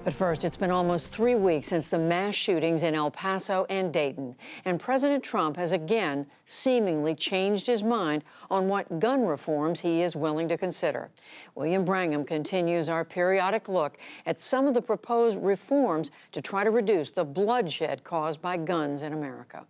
But first, it's been almost 3 weeks since the mass shootings in El Paso and Dayton, and President Trump has again seemingly changed his mind on what gun reforms he is willing to consider. William Brangham continues our periodic look at some of the proposed reforms to try to reduce the bloodshed caused by guns in America.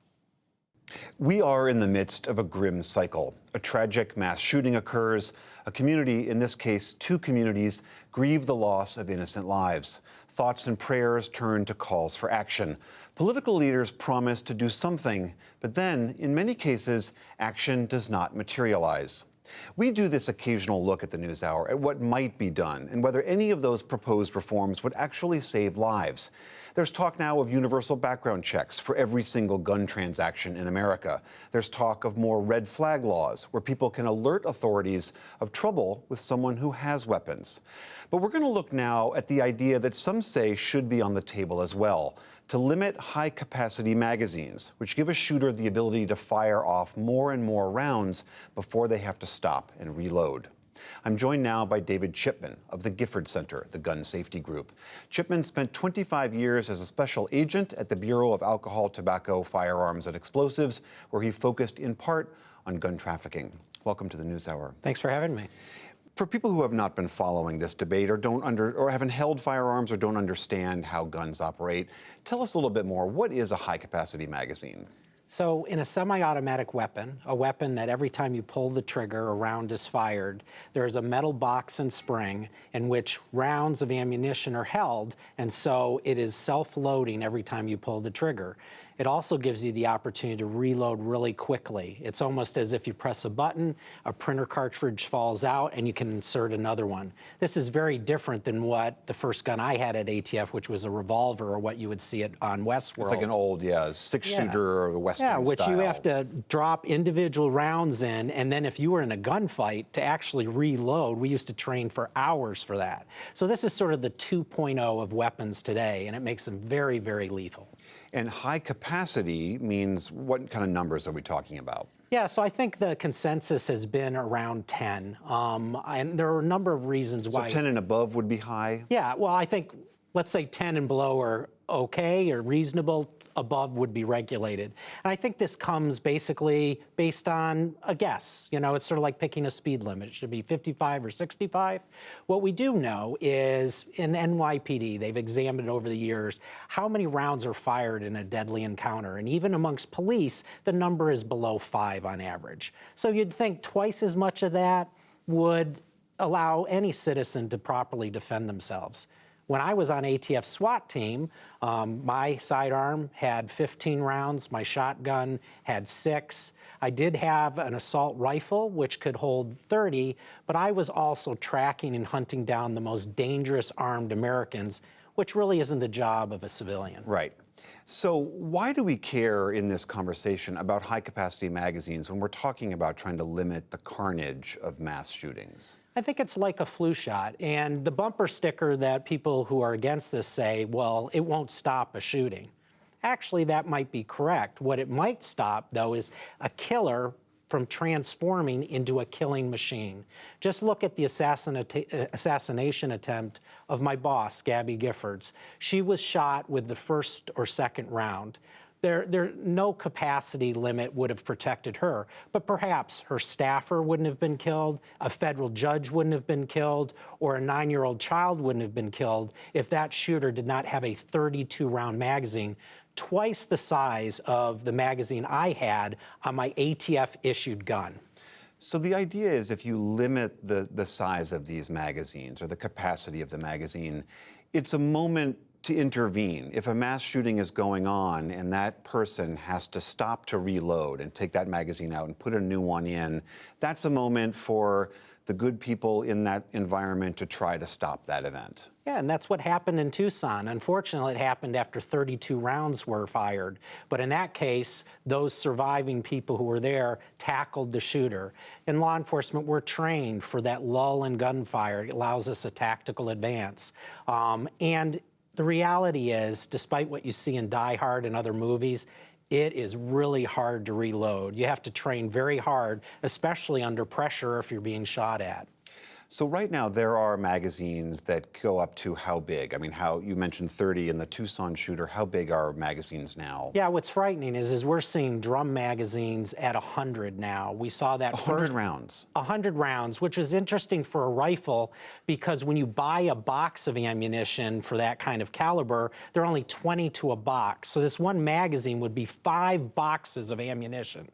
We are in the midst of a grim cycle. A tragic mass shooting occurs. A community, in this case, two communities, grieve the loss of innocent lives. Thoughts and prayers turn to calls for action. Political leaders promise to do something, but then, in many cases, action does not materialize. We do this occasional look at the NewsHour at what might be done and whether any of those proposed reforms would actually save lives. There's talk now of universal background checks for every single gun transaction in America. There's talk of more red flag laws where people can alert authorities of trouble with someone who has weapons. But we're going to look now at the idea that some say should be on the table as well, to limit high-capacity magazines, which give a shooter the ability to fire off more and more rounds before they have to stop and reload. I'm joined now by David Chipman of the Gifford Center, the gun safety group. Chipman spent 25 years as a special agent at the Bureau of Alcohol, Tobacco, Firearms, and Explosives, where he focused in part on gun trafficking. Welcome to the NewsHour. Thanks for having me. For people who have not been following this debate or haven't held firearms or don't understand how guns operate, tell us a little bit more. What is a high-capacity magazine? So in a semi-automatic weapon, a weapon that every time you pull the trigger, a round is fired, there's a metal box and spring in which rounds of ammunition are held, and so it is self-loading every time you pull the trigger. It also gives you the opportunity to reload really quickly. It's almost as if you press a button, a printer cartridge falls out, and you can insert another one. This is very different than what the first gun I had at ATF, which was a revolver, or what you would see it on Westworld. It's like an old, six-shooter or Western style. Yeah, which you have to drop individual rounds in, and then if you were in a gunfight, to actually reload, we used to train for hours for that. So this is sort of the 2.0 of weapons today, and it makes them very, very lethal. And high capacity means what kind of numbers are we talking about? Yeah, so I think the consensus has been around 10. And there are a number of reasons why. So 10 and above would be high? Yeah, well, I think, let's say 10 and below are okay or reasonable, above would be regulated. And I think this comes basically based on a guess. You know, it's sort of like picking a speed limit. It should be 55 or 65. What we do know is in NYPD, they've examined over the years how many rounds are fired in a deadly encounter. And even amongst police, the number is below 5 on average. So you'd think twice as much of that would allow any citizen to properly defend themselves. When I was on ATF's SWAT team, my sidearm had 15 rounds, my shotgun had 6. I did have an assault rifle, which could hold 30, but I was also tracking and hunting down the most dangerous armed Americans, which really isn't the job of a civilian. Right. So why do we care in this conversation about high-capacity magazines when we're talking about trying to limit the carnage of mass shootings? I think it's like a flu shot. And the bumper sticker that people who are against this say, well, it won't stop a shooting. Actually, that might be correct. What it might stop, though, is a killer from transforming into a killing machine. Just look at the assassination attempt of my boss, Gabby Giffords. She was shot with the first or second round. No capacity limit would have protected her, but perhaps her staffer wouldn't have been killed, a federal judge wouldn't have been killed, or a 9-year-old child wouldn't have been killed if that shooter did not have a 32-round magazine, twice the size of the magazine I had on my ATF-issued gun. So the idea is if you limit the size of these magazines or the capacity of the magazine, it's a moment to intervene. If a mass shooting is going on and that person has to stop to reload and take that magazine out and put a new one in, that's a moment for the good people in that environment to try to stop that event. Yeah, and that's what happened in Tucson. Unfortunately, it happened after 32 rounds were fired. But in that case, those surviving people who were there tackled the shooter. In law enforcement, we're trained for that lull in gunfire. It allows us a tactical advance. And the reality is, despite what you see in Die Hard and other movies, it is really hard to reload. You have to train very hard, especially under pressure if you're being shot at. So right now there are magazines that go up to how big? I mean, how you mentioned 30 in the Tucson shooter. How big are magazines now? Yeah, what's frightening is we're seeing drum magazines at 100 now. We saw that 100 rounds. 100 rounds, which is interesting for a rifle because when you buy a box of ammunition for that kind of caliber, there are only 20 to a box. So this one magazine would be 5 boxes of ammunition.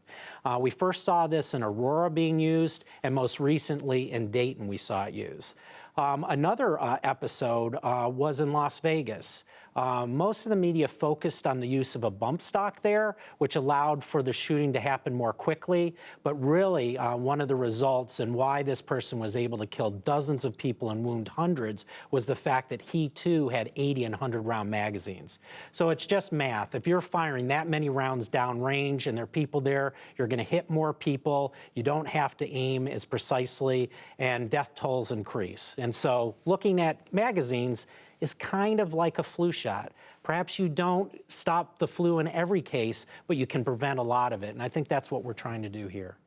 We first saw this in Aurora being used, and most recently in Dayton we saw it used. Another episode was in Las Vegas. Most of the media focused on the use of a bump stock there, which allowed for the shooting to happen more quickly. But really, one of the results and why this person was able to kill dozens of people and wound hundreds was the fact that he too had 80 and 100 round magazines. So it's just math. If you're firing that many rounds downrange and there are people there, you're going to hit more people. You don't have to aim as precisely, and death tolls increase. And so looking at magazines is kind of like a flu shot. Perhaps you don't stop the flu in every case, but you can prevent a lot of it. And I think that's what we're trying to do here.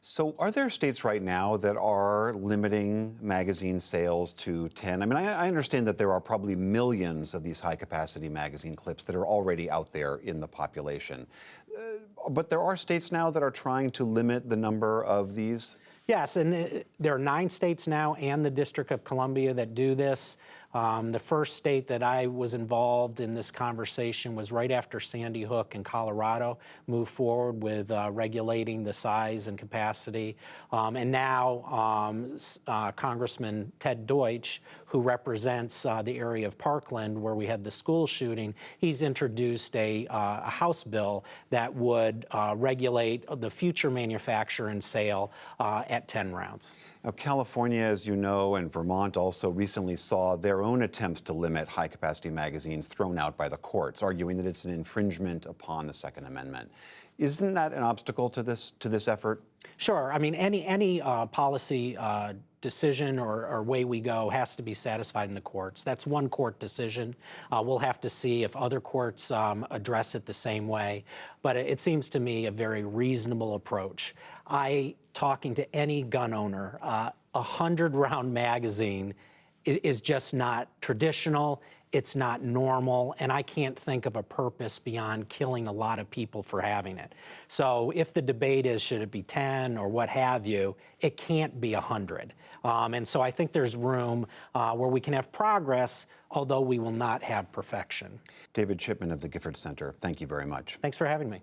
So are there states right now that are limiting magazine sales to 10? I mean, I understand that there are probably millions of these high-capacity magazine clips that are already out there in the population. But there are states now that are trying to limit the number of these? Yes, and there are 9 states now and the District of Columbia that do this. The first state that I was involved in this conversation was right after Sandy Hook in Colorado moved forward with regulating the size and capacity. And now Congressman Ted Deutsch, who represents the area of Parkland where we had the school shooting, he's introduced a House bill that would regulate the future manufacture and sale at 10 rounds. Now, California, as you know, and Vermont also recently saw their own attempts to limit high-capacity magazines thrown out by the courts, arguing that it's an infringement upon the Second Amendment. Isn't that an obstacle to this effort? Sure. I mean, any policy decision or way we go has to be satisfied in the courts. That's one court decision. We'll have to see if other courts address it the same way. But it seems to me a very reasonable approach. Talking to any gun owner, a 100-round magazine is just not traditional. It's not normal, and I can't think of a purpose beyond killing a lot of people for having it. So if the debate is, should it be 10 or what have you, it can't be 100. And so I think there's room where we can have progress, although we will not have perfection. David Chipman of the Giffords Center, thank you very much. Thanks for having me.